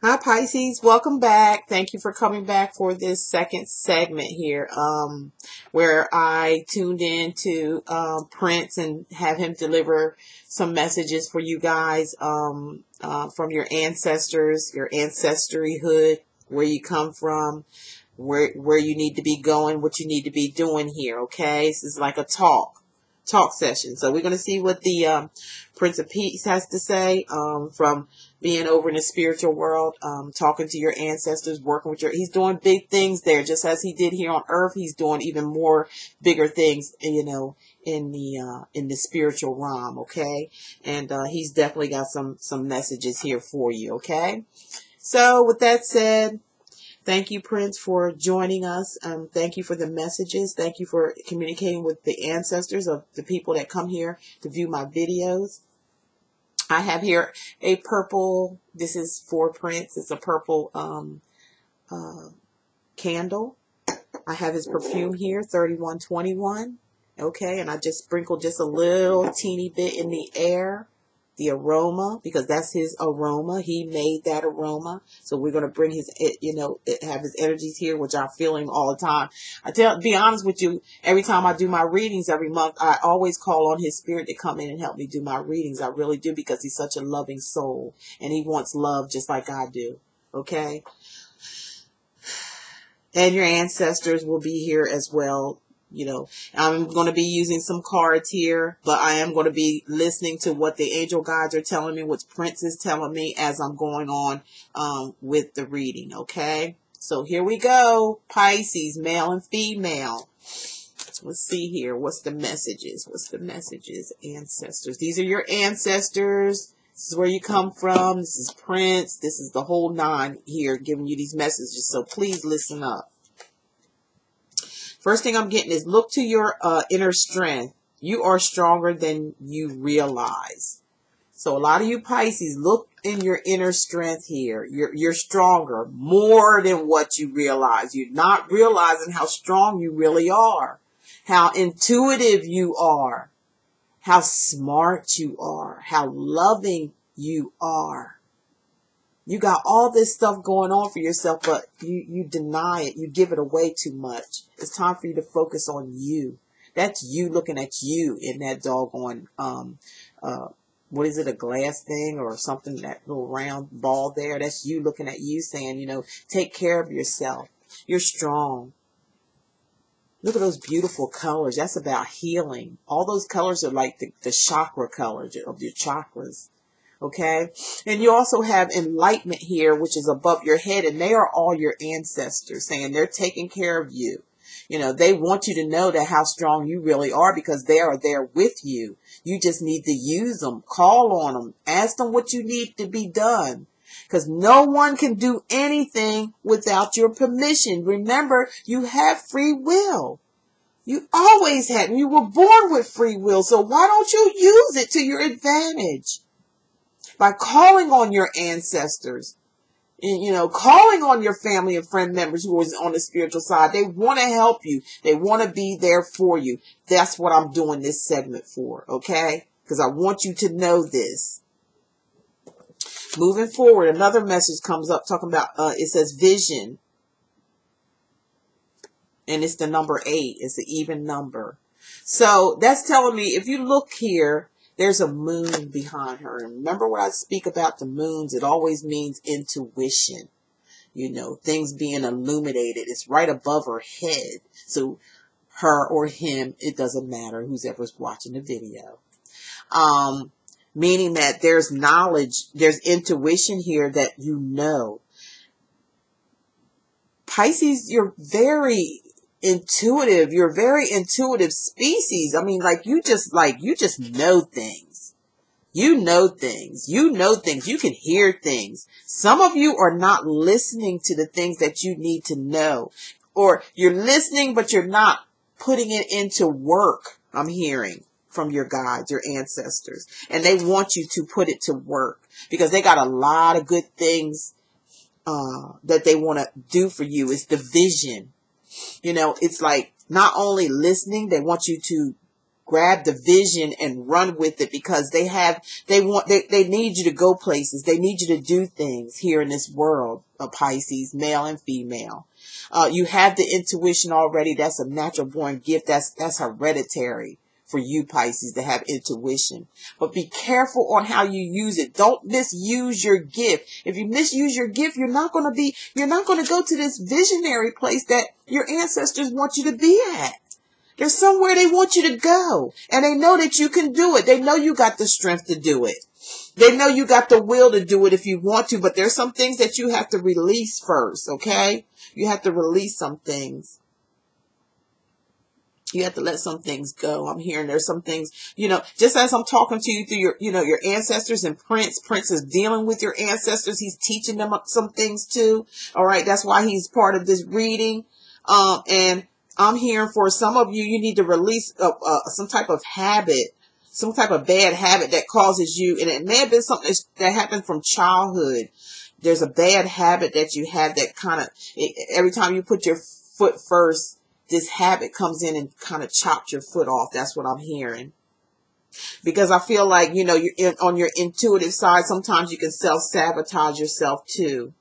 Hi Pisces, welcome back. Thank you for coming back for this second segment here, where I tuned in to Prince and have him deliver some messages for you guys from your ancestors, your ancestryhood, where you come from, where you need to be going, what you need to be doing here. Okay, this is like a talk session. So we're going to see what the Prince of Peace has to say from being over in the spiritual world, talking to your ancestors, working with he's doing big things there, just as he did here on earth. He's doing even more bigger things, in the spiritual realm. Okay. And, he's definitely got some messages here for you. Okay. So with that said, thank you, Prince, for joining us. Thank you for the messages. Thank you for communicating with the ancestors of the people that come here to view my videos. I have here a purple, this is for Prince, it's a purple candle. I have his perfume here, 3121. Okay, and I just sprinkled just a little teeny bit in the air, the aroma, because that's his aroma. He made that aroma. So we're going to bring have his energies here, which I'm feeling all the time. Be honest with you, every time I do my readings every month, I always call on his spirit to come in and help me do my readings. I really do, because he's such a loving soul and he wants love just like I do. Okay. And your ancestors will be here as well. I'm going to be using some cards here, but I am going to be listening to what the angel guides are telling me, what Prince is telling me as I'm going on with the reading. Okay, so here we go. Pisces, male and female. Let's see here. What's the messages? Ancestors. These are your ancestors. This is where you come from. This is Prince. This is the whole nine here giving you these messages. So please listen up. First thing I'm getting is look to your inner strength. You are stronger than you realize. So a lot of you Pisces, look in your inner strength here. You're stronger, more than what you realize. You're not realizing how strong you really are, how intuitive you are, how smart you are, how loving you are. You got all this stuff going on for yourself, but you deny it. You give it away too much. It's time for you to focus on you. That's you looking at you in that doggone, what is it, a glass thing or something, that little round ball there? That's you looking at you saying, take care of yourself. You're strong. Look at those beautiful colors. That's about healing. All those colors are like the chakra colors of your chakras. Okay, and you also have enlightenment here, which is above your head, and they are all your ancestors saying they're taking care of you. They want you to know that how strong you really are, because they are there with you. You just need to use them, call on them, ask them what you need to be done, because no one can do anything without your permission. Remember, you have free will. You always had. You were born with free will, so why don't you use it to your advantage? By calling on your ancestors, calling on your family and friend members who are on the spiritual side. They want to help you. They want to be there for you. That's what I'm doing this segment for, okay? Because I want you to know this. Moving forward, another message comes up talking about, it says vision. And it's the number 8. It's an even number. So that's telling me, if you look here, there's a moon behind her. And remember when I speak about the moons, it always means intuition. Things being illuminated. It's right above her head. So her or him, it doesn't matter, who's ever watching the video. Meaning that there's knowledge, there's intuition here that Pisces, you're very intuitive. You're a very intuitive species. I mean, you just know things. You know things. You can hear things. Some of you are not listening to the things that you need to know, or you're listening, but you're not putting it into work. I'm hearing from your guides, your ancestors, and they want you to put it to work, because they got a lot of good things that they want to do for you. It's the vision. It's like not only listening, they want you to grab the vision and run with it, because they need you to go places. They need you to do things here in this world of Pisces, male and female. You have the intuition already. That's a natural born gift. That's hereditary for you, Pisces, to have intuition. But be careful on how you use it. Don't misuse your gift. If you misuse your gift, you're not going to go to this visionary place that your ancestors want you to be at. There's somewhere they want you to go. And they know that you can do it. They know you got the strength to do it. They know you got the will to do it if you want to. But there's some things that you have to release first, okay? You have to release some things. You have to let some things go. I'm hearing there's some things, just as I'm talking to you through your ancestors, and Prince is dealing with your ancestors. He's teaching them some things too. All right. That's why he's part of this reading. And I'm hearing for some of you, you need to release some type of habit, some type of bad habit that causes you. And it may have been something that happened from childhood. There's a bad habit that you have that kind of, every time you put your foot first, this habit comes in and kind of chopped your foot off. That's what I'm hearing. Because I feel like, you're on your intuitive side, sometimes you can self-sabotage yourself too.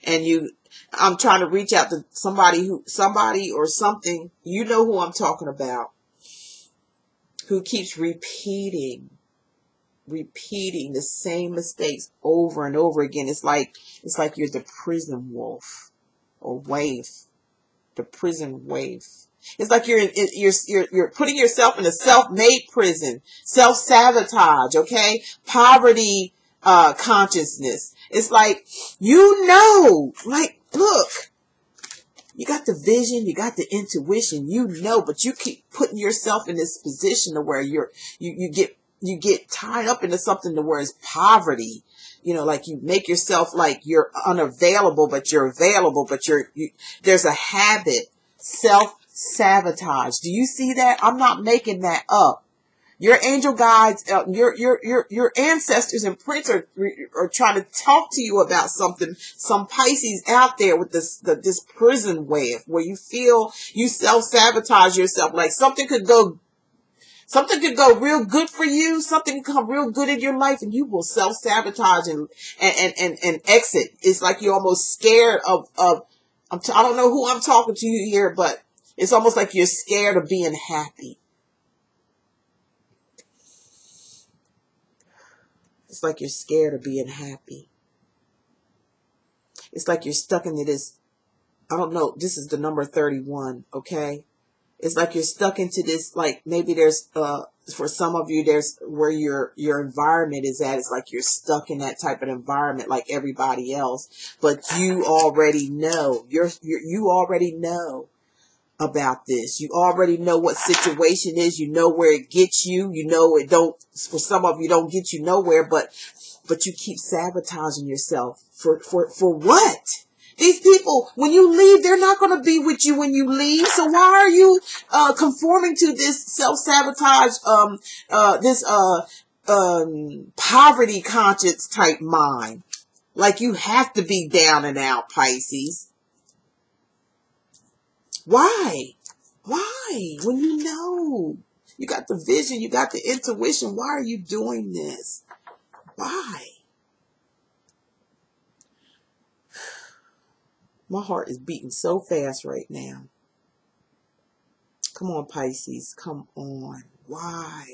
And I'm trying to reach out to somebody or something, who I'm talking about, who keeps repeating the same mistakes over and over again. It's like you're the prison wolf or waif. The prison waif. It's like you're putting yourself in a self-made prison, self-sabotage, okay? Poverty consciousness. It's like, look, you got the vision, you got the intuition, but you keep putting yourself in this position to where you get tied up into something to where it's poverty. Like you make yourself like you're unavailable, but you're available, but there's a habit, self-sabotage. Do you see that? I'm not making that up. Your angel guides, your ancestors and Prince are trying to talk to you about something. Some Pisces out there with this prison wave where you feel you self-sabotage yourself. Like something could go real good for you. Something could come real good in your life, and you will self-sabotage and exit. It's like you're almost scared of I don't know who I'm talking to you here, but it's almost like you're scared of being happy. It's like you're scared of being happy. It's like you're stuck into this, I don't know, this is the number 31, okay? It's like you're stuck into this, like maybe there's, for some of you, there's where your environment is at. It's like you're stuck in that type of environment like everybody else. But you already know, you already know about this. You already know what situation is. You know where it gets you. You know it don't, for some of you, don't get you nowhere, but you keep sabotaging yourself. For what? These people, when you leave, they're not going to be with you when you leave. So why are you conforming to this self-sabotage, this poverty conscious type mind? Like you have to be down and out, Pisces. Why? Why? When you know, you got the vision, you got the intuition, why are you doing this? Why? My heart is beating so fast right now. Come on, Pisces. Come on. Why?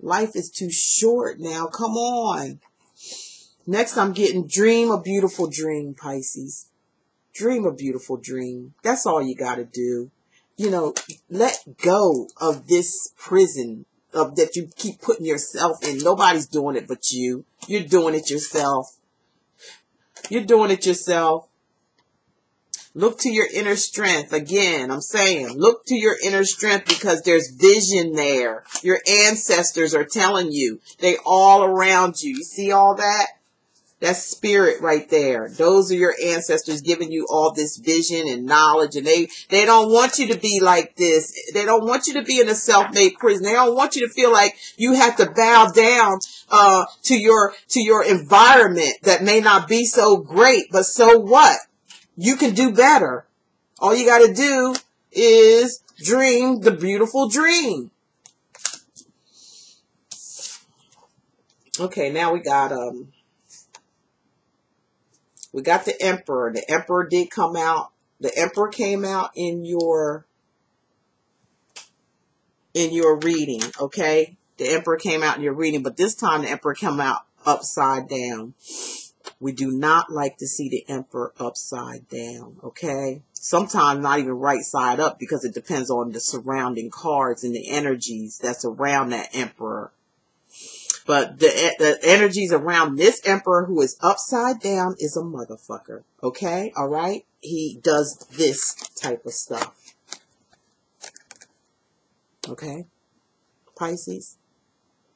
Life is too short now. Come on. Next, I'm getting dream a beautiful dream, Pisces. Dream a beautiful dream. That's all you got to do. Let go of this prison that you keep putting yourself in. Nobody's doing it but you. You're doing it yourself. You're doing it yourself. Look to your inner strength. Again, I'm saying, look to your inner strength because there's vision there. Your ancestors are telling you. They all around you. You see all that? That's spirit right there. Those are your ancestors giving you all this vision and knowledge. And they don't want you to be like this. They don't want you to be in a self-made prison. They don't want you to feel like you have to bow down to your environment that may not be so great. But so what? You can do better. All you got to do is dream the beautiful dream. Okay, now we got the Emperor. The Emperor did come out. The Emperor came out in your reading, okay? The Emperor came out in your reading, but this time the Emperor came out upside down. We do not like to see the Emperor upside down, okay? Sometimes not even right side up, because it depends on the surrounding cards and the energies that's around that Emperor. But the energies around this Emperor who is upside down is a motherfucker, okay? All right? He does this type of stuff. Okay? Pisces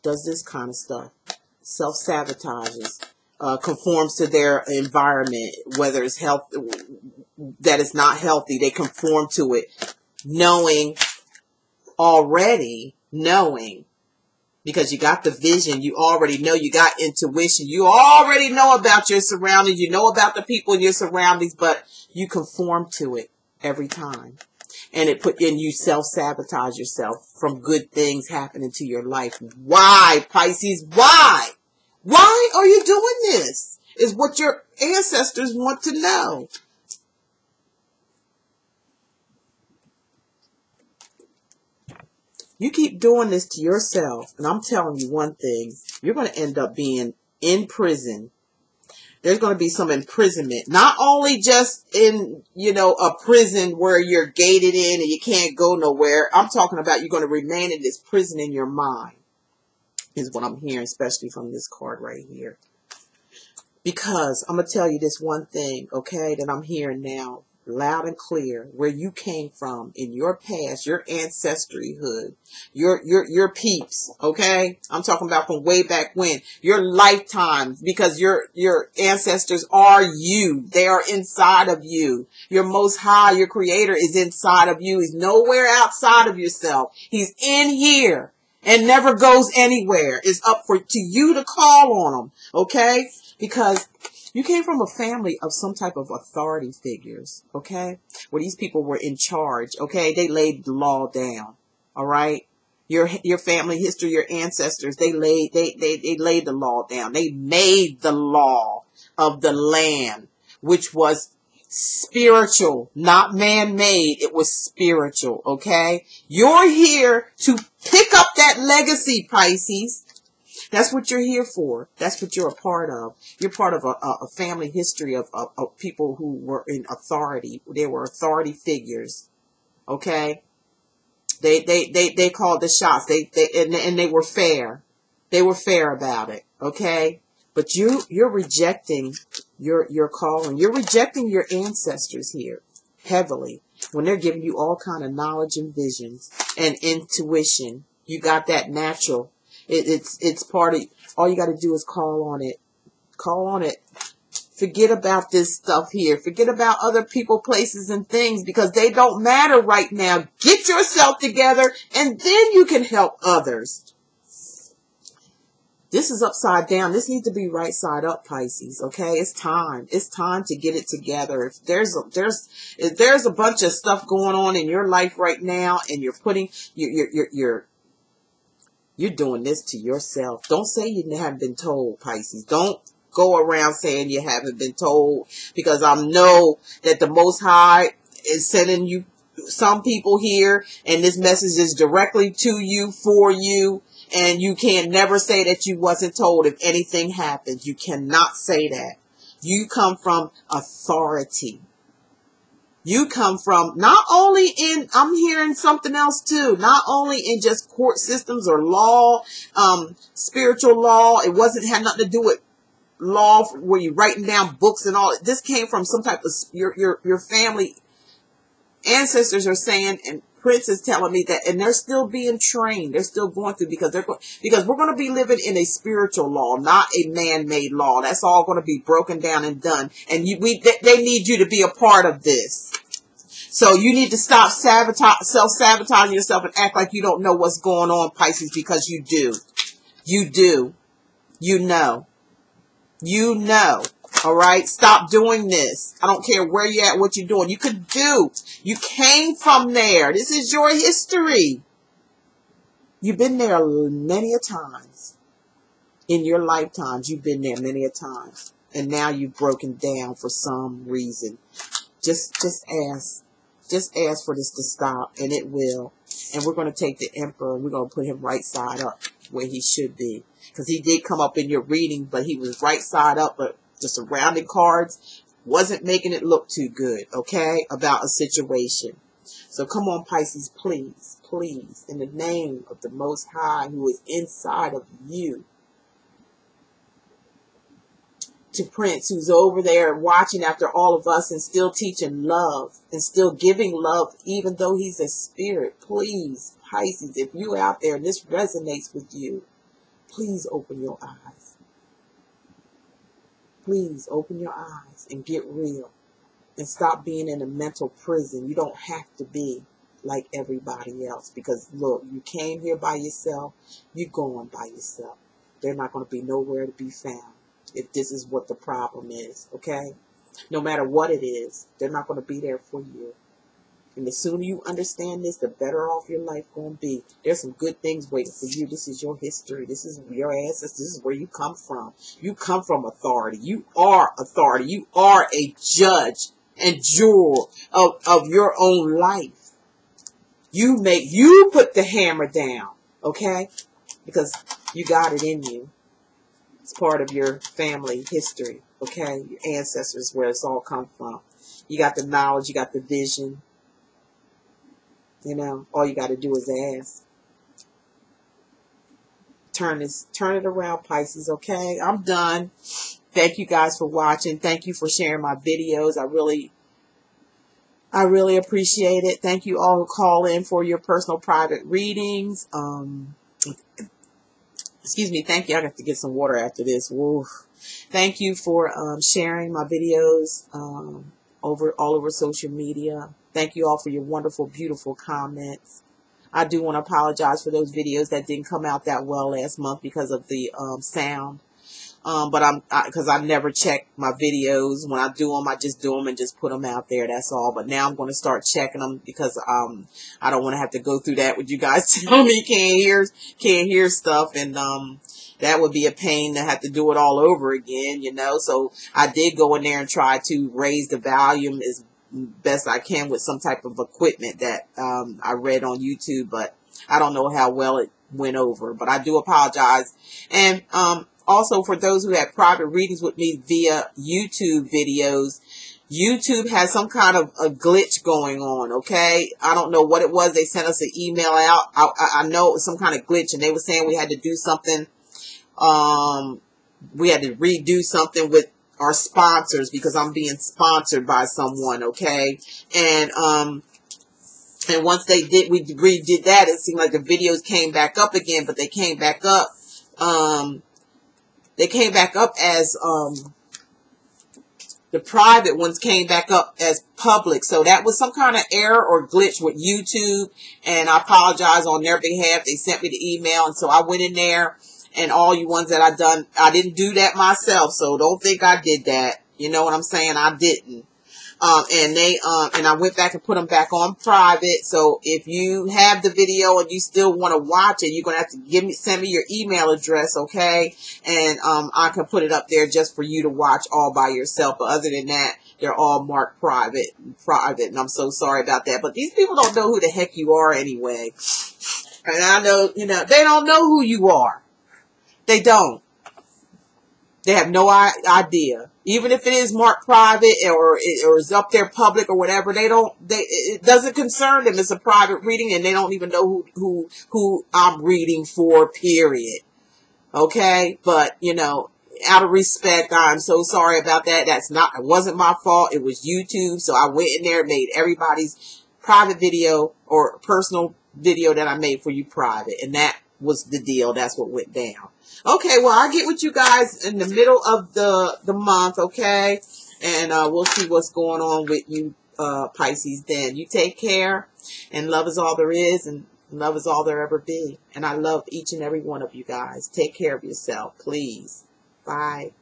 does this kind of stuff. Self-sabotages. Conforms to their environment, whether it's health, that is not healthy. They conform to it, knowing, because you got the vision, you already know, you got intuition, you already know about your surroundings, you know about the people in your surroundings, but you conform to it every time. And you self-sabotage yourself from good things happening to your life. Why, Pisces? Why? Why are you doing this? Is what your ancestors want to know. You keep doing this to yourself, and I'm telling you one thing, you're going to end up being in prison. There's going to be some imprisonment, not only just in, a prison where you're gated in and you can't go nowhere. I'm talking about you're going to remain in this prison in your mind, is what I'm hearing, especially from this card right here. Because I'm going to tell you this one thing, okay, that I'm hearing now, loud and clear, where you came from in your past, your ancestryhood, your peeps, okay? I'm talking about from way back when, your lifetimes, because your ancestors are you. They are inside of you. Your Most High, your Creator, is inside of you. He's nowhere outside of yourself. He's in here and never goes anywhere. It's up to you to call on him, okay? Because you came from a family of some type of authority figures, okay? Where these people were in charge, okay? They laid the law down, all right? Your family history, your ancestors, they laid the law down. They made the law of the land, which was spiritual, not man-made. It was spiritual, okay? You're here to pick up that legacy, Pisces. That's what you're here for. That's what you're a part of. You're part of a family history of people who were in authority. They were authority figures. Okay? They called the shots. And they were fair. They were fair about it. Okay? But you're rejecting your calling. You're rejecting your ancestors here heavily when they're giving you all kind of knowledge and visions and intuition. You got that natural. It's part of, all you got to do is call on it. Call on it. Forget about this stuff here. Forget about other people, places, and things, because they don't matter right now. Get yourself together, and then you can help others. This is upside down. This needs to be right side up, Pisces. Okay, it's time. It's time to get it together. If there's a bunch of stuff going on in your life right now, and you're putting you're doing this to yourself. Don't say you haven't been told, Pisces. Don't go around saying you haven't been told, because I know that the Most High is sending you some people here, and this message is directly to you, for you, and you can never say that you wasn't told if anything happens. You cannot say that. You come from authority. You come from not only in, I'm hearing something else too, not only in just court systems or law, spiritual law. It had nothing to do with law where you're writing down books and all. This came from some type of, your family ancestors are saying, and Prince is telling me that, and they're still being trained. They're still going through, because we're going to be living in a spiritual law, not a man-made law. That's all going to be broken down and done. And they need you to be a part of this. So you need to stop self-sabotaging yourself and act like you don't know what's going on, Pisces, because you do. You do. You know. You know. All right? Stop doing this. I don't care where you're at, what you're doing. You could do. You came from there. This is your history. You've been there many a times. In your lifetimes, you've been there many a times. And now you've broken down for some reason. Just ask. Just ask for this to stop, and it will. And we're going to take the Emperor, and we're going to put him right side up where he should be. Because he did come up in your reading, but he was right side up, but the surrounding cards wasn't making it look too good, okay, about a situation. So come on, Pisces, please, please, in the name of the Most High who is inside of you, to Prince, who's over there watching after all of us and still teaching love and still giving love, even though he's a spirit. Please, Pisces, if you out there and this resonates with you, please open your eyes. Please open your eyes and get real and stop being in a mental prison. You don't have to be like everybody else, because look, you came here by yourself, you're going by yourself. They're not going to be nowhere to be found. If this is what the problem is, okay? No matter what it is, they're not going to be there for you. And the sooner you understand this, the better off your life going to be. There's some good things waiting for you. This is your history. This is your ancestors. This is where you come from. You come from authority. You are authority. You are a judge and juror of your own life. You put the hammer down, okay? Because you got it in you. It's part of your family history, okay? Your ancestors, where it's all come from. You got the knowledge, you got the vision. You know, all you got to do is ask. Turn it around, Pisces, okay? I'm done. Thank you guys for watching. Thank you for sharing my videos. I really appreciate it. Thank you all who call in for your personal private readings. Excuse me. Thank you. I have to get some water after this. Woo. Thank you for sharing my videos all over social media. Thank you all for your wonderful, beautiful comments. I do want to apologize for those videos that didn't come out that well last month because of the sound. But because I never check my videos. When I do them, I just do them and just put them out there. That's all. But now I'm going to start checking them because I don't want to have to go through that with you guys telling me can't hear stuff, and that would be a pain to have to do it all over again, you know. So I did go in there and try to raise the volume as best I can with some type of equipment that I read on YouTube, but I don't know how well it went over. But I do apologize. And also, for those who had private readings with me via YouTube videos, YouTube has some kind of a glitch going on, okay? I don't know what it was. They sent us an email out. I know it was some kind of glitch, and they were saying we had to do something. We had to redo something with our sponsors because I'm being sponsored by someone, okay? And once we redid that, it seemed like the videos came back up again, but they came back up. They came back up as, the private ones came back up as public. So that was some kind of error or glitch with YouTube. And I apologize on their behalf. They sent me the email. And so I went in there, and all you ones that I done, I didn't do that myself. So don't think I did that. You know what I'm saying? I didn't. And I went back and put them back on private. So if you have the video and you still want to watch it, you're going to have to send me your email address, okay? And I can put it up there just for you to watch all by yourself. But other than that, they're all marked private, and I'm so sorry about that. But these people don't know who the heck you are anyway. And I know, you know, they don't know who you are. They don't. They have no idea. Even if it is marked private or is up there public or whatever, it doesn't concern them. It's a private reading, and they don't even know who I'm reading for, period. Okay? But, you know, out of respect, I'm so sorry about that. It wasn't my fault. It was YouTube. So I went in there and made everybody's private video or personal video that I made for you private. And that was the deal. That's what went down. Okay, well, I'll get with you guys in the middle of the month, okay? And we'll see what's going on with you, Pisces, then. You take care, and love is all there is, and love is all there ever be. And I love each and every one of you guys. Take care of yourself, please. Bye.